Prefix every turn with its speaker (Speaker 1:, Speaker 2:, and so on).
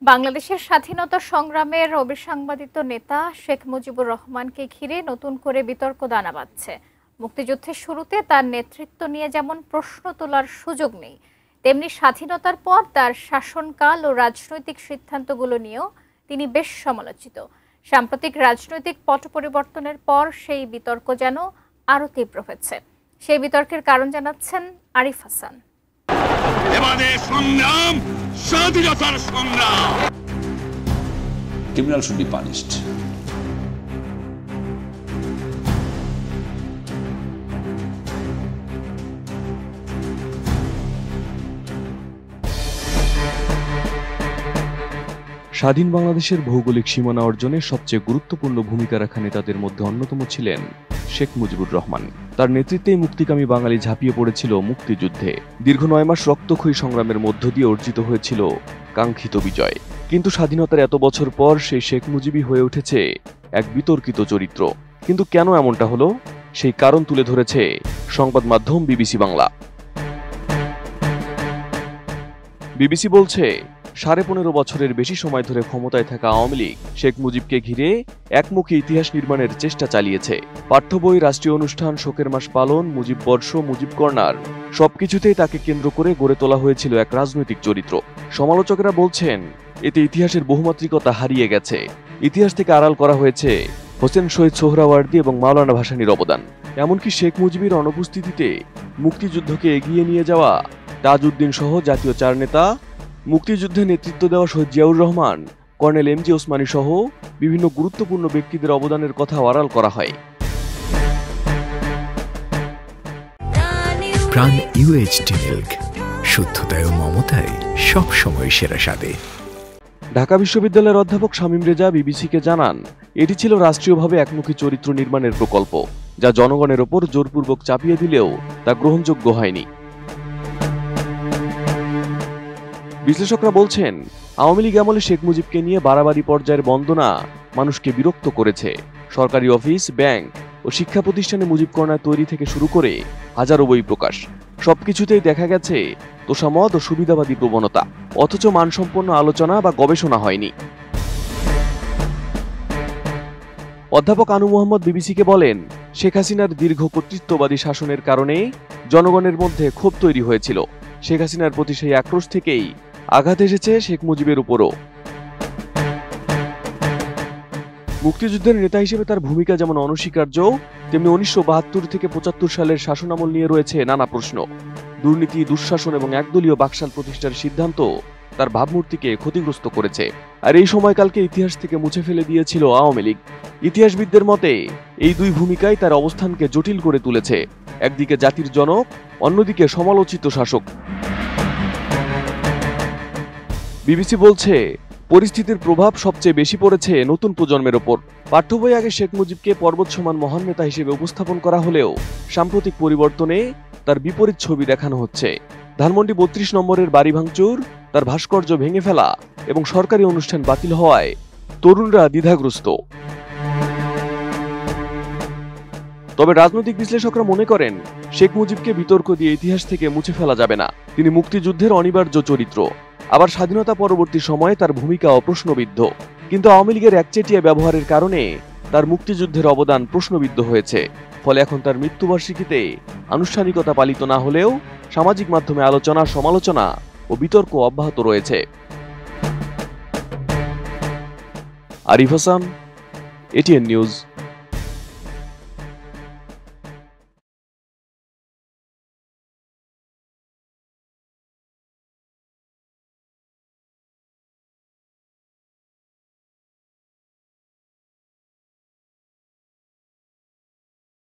Speaker 1: বাংলাদেশের স্বাধীনতা সংগ্রামের অবিসংবাদিত নেতা শেখ মুজিবুর রহমানকে ঘিরে নতুন করে বিতর্ক দানা বাঁধছে। মুক্তিযুদ্ধের শুরুতে তার নেতৃত্ব নিয়ে যেমন প্রশ্ন তোলার সুযোগ নেই, তেমনি স্বাধীনতার পর তার শাসনকাল ও রাজনৈতিক সিদ্ধান্তগুলো নিয়েও তিনি বেশ সমালোচিত। সাম্প্রতিক রাজনৈতিক পট পরিবর্তনের পর সেই বিতর্ক যেন আরও তীব্র হয়েছে। সেই বিতর্কের কারণ জানাচ্ছেন Arif Hasan.
Speaker 2: Criminals should be punished.
Speaker 3: স্বাধীন বাংলাদেশের ভৌগোলিক সীমানা অর্জনে সবচেয়ে গুরুত্বপূর্ণ ভূমিকা রাখা নেতাদের মধ্যে অন্যতম ছিলেন শেখ মুজিবুর রহমান। তার নেতৃত্বেই মুক্তিকামী বাঙালি ঝাঁপিয়ে পড়েছিল মুক্তিযুদ্ধে। দীর্ঘ 9 মাস রক্তক্ষয়ী সংগ্রামের মধ্য দিয়ে অর্জিত হয়েছিল কাঙ্ক্ষিত বিজয়। কিন্তু স্বাধীনতার এত বছর পর সেই শেখ মুজিবই হয়ে উঠেছে এক বিতর্কিত চরিত্র। কিন্তু কেন এমনটা হলো, সেই কারণ তুলে ধরেছে সংবাদ মাধ্যম বিবিসি বাংলা। বিবিসি বলছে, 15.5 বছরের বেশি সময় ধরে ক্ষমতায় থাকা আওয়ামী লীগ শেখ মুজিবকে ঘিরে একমুখী ইতিহাস নির্মাণের চেষ্টা চালিয়েছে। পাঠ্য বই, রাষ্ট্রীয় অনুষ্ঠান, শোকের মাস পালন, মুজিব বর্ষ, মুজিব কর্নার সবকিছুতেই তাকে কেন্দ্র করে গড়ে তোলা হয়েছিল এক রাজনৈতিক চরিত্র। সমালোচকেরা বলছেন, এতে ইতিহাসের বহুমাত্রিকতা হারিয়ে গেছে। ইতিহাস থেকে আড়াল করা হয়েছে হোসেন শহীদ সোহরাওয়ার্দী এবং মাওলানা ভাসানীর অবদান। এমনকি শেখ মুজিবের অনুপস্থিতিতে মুক্তিযুদ্ধকে এগিয়ে নিয়ে যাওয়া তাজউদ্দিন সহ জাতীয় 4 নেতা, মুক্তিযুদ্ধে নেতৃত্ব দেওয়া শহীদ Ziaur Rahman, colonel M G Osmani সহ বিভিন্ন গুরুত্বপূর্ণ ব্যক্তিদের অবদানের কথা আড়াল করা হয়।
Speaker 4: প্রাণ UHT মিল্ক, শুদ্ধতায় ও মমতায় সবসময় সেরা স্বাদে।
Speaker 3: ঢাকা বিশ্ববিদ্যালয়ের অধ্যাপক শামীম রেজা বিবিসিকে জানান, এটি ছিল রাষ্ট্রীয়ভাবে একমুখী চরিত্র নির্মাণের প্রকল্প, যা জনগণের ওপর জোরপূর্বক চাপিয়ে দিলেও তা গ্রহণযোগ্য হয়নি। বিশ্লেষকরা বলছেন, আওয়ামী লীগ আমলে শেখ মুজিবকে নিয়ে বাড়াবাড়ি পর্যায়ের বন্দনা মানুষকে বিরক্ত করেছে। সরকারি অফিস, ব্যাংক ও শিক্ষা প্রতিষ্ঠানে মুজিব কর্নার তৈরি থেকে শুরু করে হাজারো বই প্রকাশ, সবকিছুতেই দেখা গেছে তোষামদ ও সুবিধাবাদী প্রবণতা, অথচ মানসম্পন্ন আলোচনা বা গবেষণা হয়নি। অধ্যাপক আনু মোহাম্মদ বিবিসিকে বলেন, শেখ হাসিনার দীর্ঘ কর্তৃত্ববাদী শাসনের কারণে জনগণের মধ্যে ক্ষোভ তৈরি হয়েছিল। শেখ হাসিনার প্রতি সেই আক্রোশ থেকেই আঘাত এসেছে শেখ মুজিবের উপরও। মুক্তিযুদ্ধের নেতা হিসেবে তার ভূমিকা যেমন অনস্বীকার্য, তেমনি 1972 থেকে 75 সালের শাসনামল নিয়ে রয়েছে নানা প্রশ্ন। দুর্নীতি, দুঃশাসন এবং একদলীয় বাকশাল প্রতিষ্ঠার সিদ্ধান্ত তার ভাবমূর্তিকে ক্ষতিগ্রস্ত করেছে। আর এই সময়কালকে ইতিহাস থেকে মুছে ফেলে দিয়েছিল আওয়ামী লীগ। ইতিহাসবিদদের মতে এই দুই ভূমিকাই তার অবস্থানকে জটিল করে তুলেছে। একদিকে জাতির জনক, অন্যদিকে সমালোচিত শাসক। বিবিসি বলছে, পরিস্থিতির প্রভাব সবচেয়ে বেশি পড়েছে নতুন প্রজন্মের ওপর। পাঠ্য বই আগে শেখ মুজিবকে পর্বত সমান মহান নেতা হিসেবে উপস্থাপন করা হলেও সাম্প্রতিক পরিবর্তনে তার বিপরীত ছবি দেখানো হচ্ছে। ধানমন্ডি 32 নম্বরের বাড়ি ভাঙচুর, তার ভাস্কর্য ভেঙে ফেলা এবং সরকারি অনুষ্ঠান বাতিল হওয়ায় তরুণরা দ্বিধাগ্রস্ত। তবে রাজনৈতিক বিশ্লেষকরা মনে করেন, শেখ মুজিবকে বিতর্ক দিয়ে ইতিহাস থেকে মুছে ফেলা যাবে না। তিনি মুক্তিযুদ্ধের অনিবার্য চরিত্র। আবার স্বাধীনতা পরবর্তী সময়ে তার ভূমিকা অপ্রশ্নবিদ্ধ। কিন্তু আওয়ামী লীগের একচেটিয়া ব্যবহারের কারণে তার মুক্তিযুদ্ধের অবদান প্রশ্নবিদ্ধ হয়েছে। ফলে এখন তার মৃত্যুবার্ষিকীতে আনুষ্ঠানিকতা পালিত না হলেও সামাজিক মাধ্যমে আলোচনা, সমালোচনা ও বিতর্ক অব্যাহত রয়েছে। Arif Hasan, ATN news.